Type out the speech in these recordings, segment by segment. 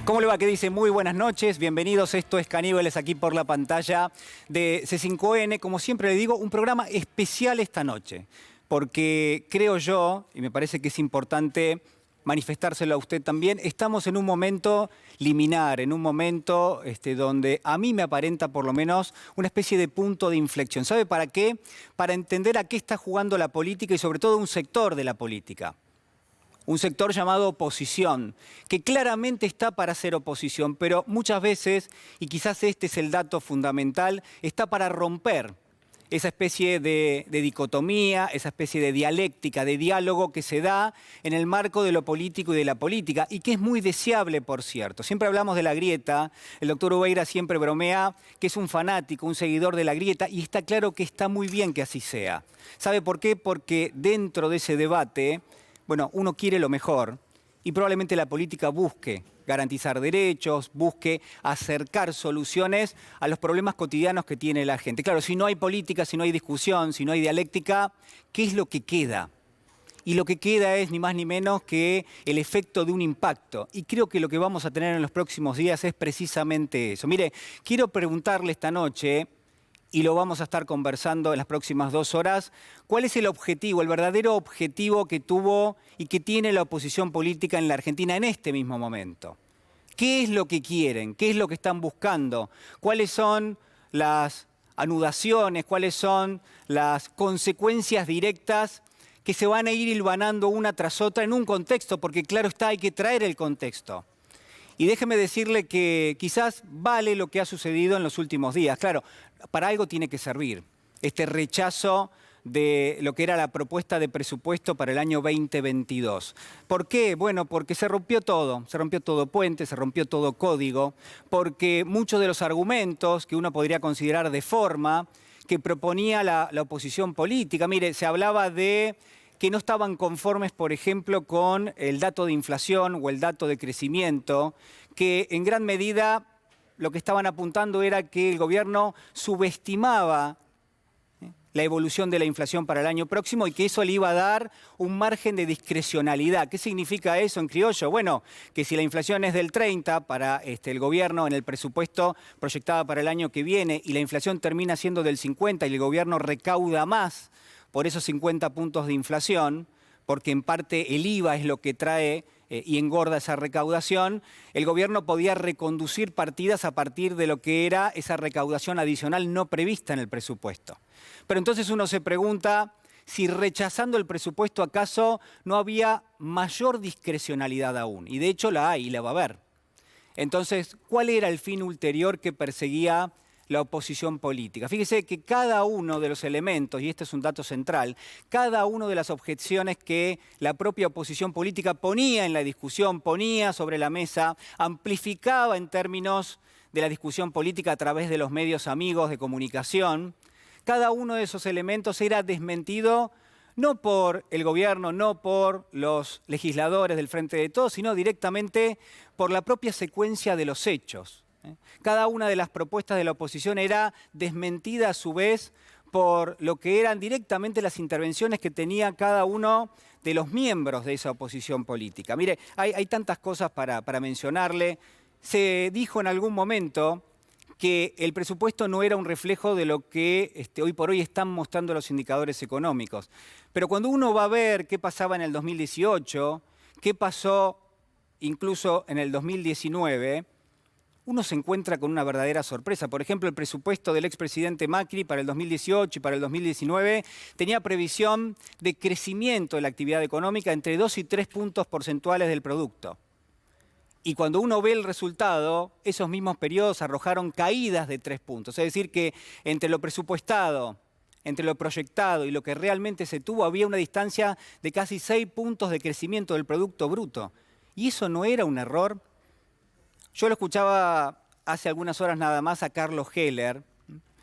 ¿Cómo le va? ¿Qué dice? Muy buenas noches, bienvenidos. Esto es Caníbales aquí por la pantalla de C5N. Como siempre le digo, un programa especial esta noche, porque creo yo, y me parece que es importante manifestárselo a usted también, estamos en un momento liminar, en un momento donde a mí me aparenta por lo menos una especie de punto de inflexión. ¿Sabe para qué? Para entender a qué está jugando la política y sobre todo un sector de la política. Un sector llamado oposición, que claramente está para ser oposición, pero muchas veces, y quizás este es el dato fundamental, está para romper esa especie de dicotomía, esa especie de dialéctica, de diálogo que se da en el marco de lo político y de la política, y que es muy deseable, por cierto. Siempre hablamos de la grieta, el doctor Ubeira siempre bromea que es un fanático, un seguidor de la grieta, y está claro que está muy bien que así sea. ¿Sabe por qué? Porque dentro de ese debate, bueno, uno quiere lo mejor y probablemente la política busque garantizar derechos, busque acercar soluciones a los problemas cotidianos que tiene la gente. Claro, si no hay política, si no hay discusión, si no hay dialéctica, ¿qué es lo que queda? Y lo que queda es ni más ni menos que el efecto de un impacto. Y creo que lo que vamos a tener en los próximos días es precisamente eso. Mire, quiero preguntarle esta noche, y lo vamos a estar conversando en las próximas 2 horas, ¿cuál es el objetivo, el verdadero objetivo que tuvo y que tiene la oposición política en la Argentina en este mismo momento? ¿Qué es lo que quieren? ¿Qué es lo que están buscando? ¿Cuáles son las anudaciones? ¿Cuáles son las consecuencias directas que se van a ir hilvanando una tras otra en un contexto? Porque claro está, hay que traer el contexto. Y déjeme decirle que quizás vale lo que ha sucedido en los últimos días. Claro, para algo tiene que servir este rechazo de lo que era la propuesta de presupuesto para el año 2022. ¿Por qué? Bueno, porque se rompió todo puente, se rompió todo código, porque muchos de los argumentos que uno podría considerar de forma que proponía la oposición política, mire, se hablaba de que no estaban conformes, por ejemplo, con el dato de inflación o el dato de crecimiento, que en gran medida lo que estaban apuntando era que el gobierno subestimaba la evolución de la inflación para el año próximo y que eso le iba a dar un margen de discrecionalidad. ¿Qué significa eso en criollo? Bueno, que si la inflación es del 30 para el gobierno en el presupuesto proyectada para el año que viene y la inflación termina siendo del 50 y el gobierno recauda más por esos 50 puntos de inflación, porque en parte el IVA es lo que trae y engorda esa recaudación, el gobierno podía reconducir partidas a partir de lo que era esa recaudación adicional no prevista en el presupuesto. Pero entonces uno se pregunta si rechazando el presupuesto acaso no había mayor discrecionalidad aún, y de hecho la hay y la va a haber. Entonces, ¿cuál era el fin ulterior que perseguía la oposición política? Fíjese que cada uno de los elementos, y este es un dato central, cada una de las objeciones que la propia oposición política ponía en la discusión, ponía sobre la mesa, amplificaba en términos de la discusión política a través de los medios amigos de comunicación, cada uno de esos elementos era desmentido no por el gobierno, no por los legisladores del Frente de Todos, sino directamente por la propia secuencia de los hechos. Cada una de las propuestas de la oposición era desmentida a su vez por lo que eran directamente las intervenciones que tenía cada uno de los miembros de esa oposición política. Mire, hay tantas cosas para mencionarle. Se dijo en algún momento que el presupuesto no era un reflejo de lo que hoy por hoy están mostrando los indicadores económicos. Pero cuando uno va a ver qué pasaba en el 2018, qué pasó incluso en el 2019, uno se encuentra con una verdadera sorpresa. Por ejemplo, el presupuesto del expresidente Macri para el 2018 y para el 2019 tenía previsión de crecimiento de la actividad económica entre 2 y 3 puntos porcentuales del producto. Y cuando uno ve el resultado, esos mismos periodos arrojaron caídas de 3 puntos. Es decir, que entre lo presupuestado, entre lo proyectado y lo que realmente se tuvo, había una distancia de casi 6 puntos de crecimiento del Producto Bruto. ¿Y eso no era un error? Yo lo escuchaba hace algunas horas nada más a Carlos Heller,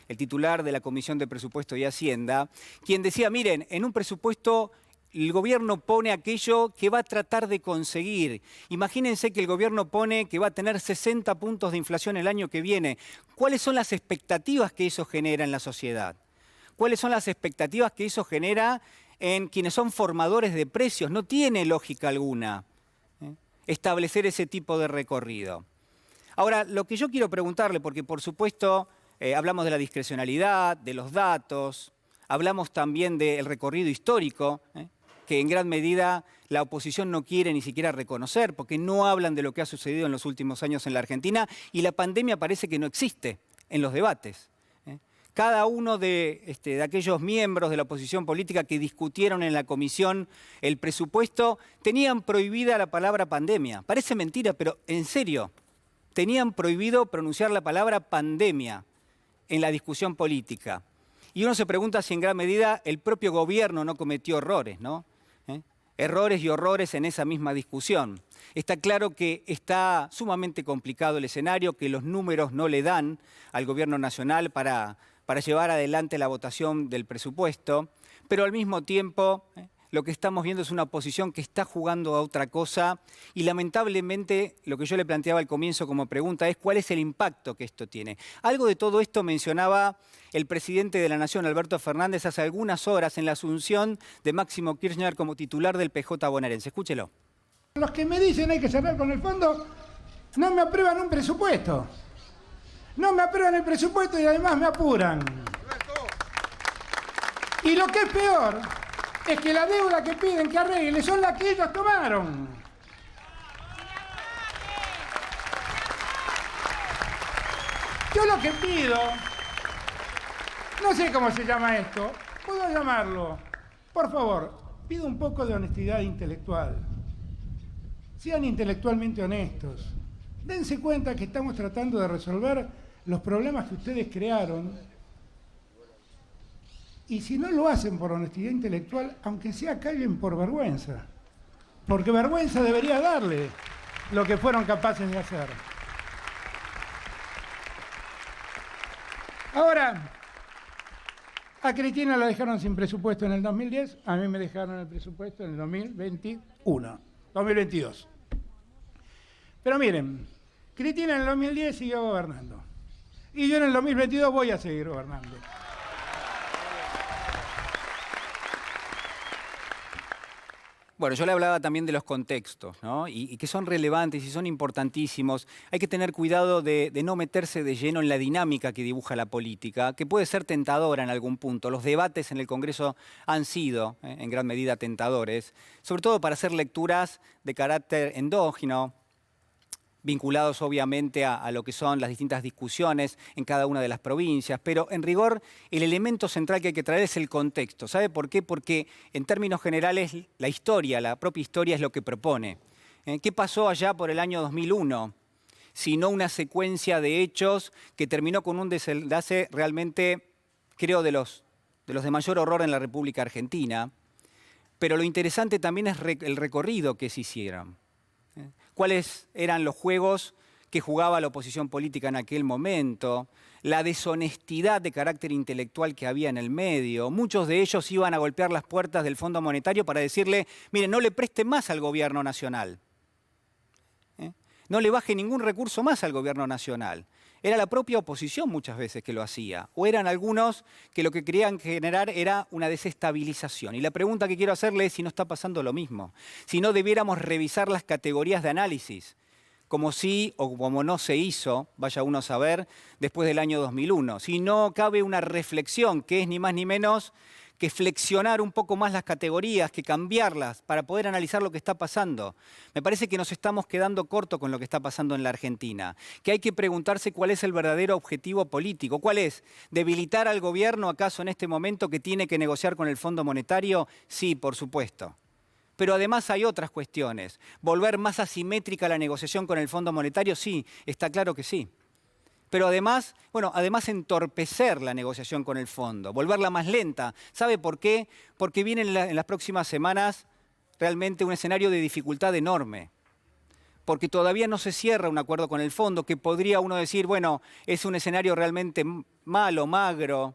el titular de la Comisión de Presupuesto y Hacienda, quien decía, miren, en un presupuesto el gobierno pone aquello que va a tratar de conseguir. Imagínense que el gobierno pone que va a tener 60 puntos de inflación el año que viene. ¿Cuáles son las expectativas que eso genera en la sociedad? ¿Cuáles son las expectativas que eso genera en quienes son formadores de precios? No tiene lógica alguna. establecer ese tipo de recorrido. Ahora, lo que yo quiero preguntarle, porque por supuesto hablamos de la discrecionalidad, de los datos, hablamos también del recorrido histórico, que en gran medida la oposición no quiere ni siquiera reconocer, porque no hablan de lo que ha sucedido en los últimos años en la Argentina, y la pandemia parece que no existe en los debates. Cada uno de aquellos miembros de la oposición política que discutieron en la comisión el presupuesto tenían prohibida la palabra pandemia. Parece mentira, pero en serio, tenían prohibido pronunciar la palabra pandemia en la discusión política. Y uno se pregunta si en gran medida el propio gobierno no cometió errores, ¿no? Errores y horrores en esa misma discusión. Está claro que está sumamente complicado el escenario, que los números no le dan al gobierno nacional para llevar adelante la votación del presupuesto, pero al mismo tiempo lo que estamos viendo es una oposición que está jugando a otra cosa y lamentablemente lo que yo le planteaba al comienzo como pregunta es ¿cuál es el impacto que esto tiene? Algo de todo esto mencionaba el presidente de la Nación, Alberto Fernández, hace algunas horas en la asunción de Máximo Kirchner como titular del PJ bonaerense. Escúchelo. Los que me dicen hay que cerrar con el fondo no me aprueban un presupuesto. No me aprueban el presupuesto y además me apuran. Y lo que es peor es que la deuda que piden que arregle son las que ellos tomaron. Yo lo que pido, no sé cómo se llama esto, puedo llamarlo, por favor, pido un poco de honestidad intelectual. Sean intelectualmente honestos. Dense cuenta que estamos tratando de resolver los problemas que ustedes crearon. Y si no lo hacen por honestidad intelectual, aunque sea callen por vergüenza. Porque vergüenza debería darle lo que fueron capaces de hacer. Ahora, a Cristina la dejaron sin presupuesto en el 2010, a mí me dejaron el presupuesto en el 2022. Pero miren, Cristina en el 2010 siguió gobernando. Y yo en el 2022 voy a seguir gobernando. Bueno, yo le hablaba también de los contextos, ¿no? Y que son relevantes y son importantísimos. Hay que tener cuidado de no meterse de lleno en la dinámica que dibuja la política, que puede ser tentadora en algún punto. Los debates en el Congreso han sido, en gran medida, tentadores, sobre todo para hacer lecturas de carácter endógeno, vinculados obviamente a lo que son las distintas discusiones en cada una de las provincias, pero en rigor el elemento central que hay que traer es el contexto. ¿Sabe por qué? Porque en términos generales la historia, la propia historia es lo que propone. ¿Qué pasó allá por el año 2001? Sino una secuencia de hechos que terminó con un desenlace realmente, creo, de los de mayor horror en la República Argentina. Pero lo interesante también es el recorrido que se hicieron. ¿Cuáles eran los juegos que jugaba la oposición política en aquel momento? La deshonestidad de carácter intelectual que había en el medio. Muchos de ellos iban a golpear las puertas del Fondo Monetario para decirle, miren, no le preste más al gobierno nacional. No le baje ningún recurso más al gobierno nacional. Era la propia oposición muchas veces que lo hacía. O eran algunos que lo que querían generar era una desestabilización. Y la pregunta que quiero hacerle es si no está pasando lo mismo. Si no debiéramos revisar las categorías de análisis, como sí o como no se hizo, vaya uno a saber, después del año 2001. Si no cabe una reflexión que es ni más ni menos que flexionar un poco más las categorías, que cambiarlas para poder analizar lo que está pasando. Me parece que nos estamos quedando cortos con lo que está pasando en la Argentina, que hay que preguntarse cuál es el verdadero objetivo político. ¿Cuál es? ¿Debilitar al gobierno acaso en este momento que tiene que negociar con el Fondo Monetario? Sí, por supuesto. Pero además hay otras cuestiones. ¿Volver más asimétrica la negociación con el Fondo Monetario? Sí, está claro que sí. Pero además, entorpecer la negociación con el fondo, volverla más lenta. ¿Sabe por qué? Porque viene en las próximas semanas realmente un escenario de dificultad enorme. Porque todavía no se cierra un acuerdo con el fondo, que podría uno decir, bueno, es un escenario realmente malo, magro,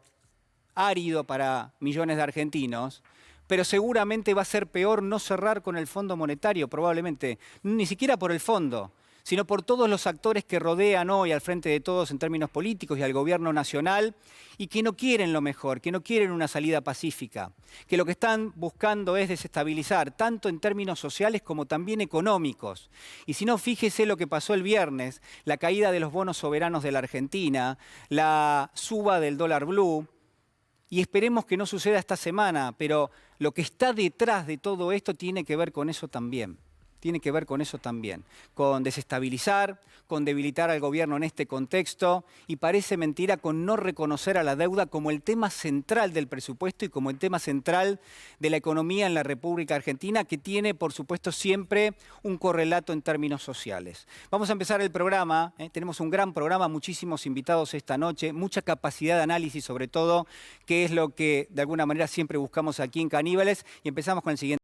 árido para millones de argentinos, pero seguramente va a ser peor no cerrar con el Fondo Monetario, probablemente, ni siquiera por el fondo, sino por todos los actores que rodean hoy al Frente de Todos en términos políticos y al gobierno nacional y que no quieren lo mejor, que no quieren una salida pacífica, que lo que están buscando es desestabilizar, tanto en términos sociales como también económicos. Y si no, fíjese lo que pasó el viernes, la caída de los bonos soberanos de la Argentina, la suba del dólar blue, y esperemos que no suceda esta semana, pero lo que está detrás de todo esto tiene que ver con eso también. Tiene que ver con eso también, con desestabilizar, con debilitar al gobierno en este contexto y parece mentira con no reconocer a la deuda como el tema central del presupuesto y como el tema central de la economía en la República Argentina, que tiene, por supuesto, siempre un correlato en términos sociales. Vamos a empezar el programa, tenemos un gran programa, muchísimos invitados esta noche, mucha capacidad de análisis sobre todo, que es lo que de alguna manera siempre buscamos aquí en Caníbales, y empezamos con el siguiente.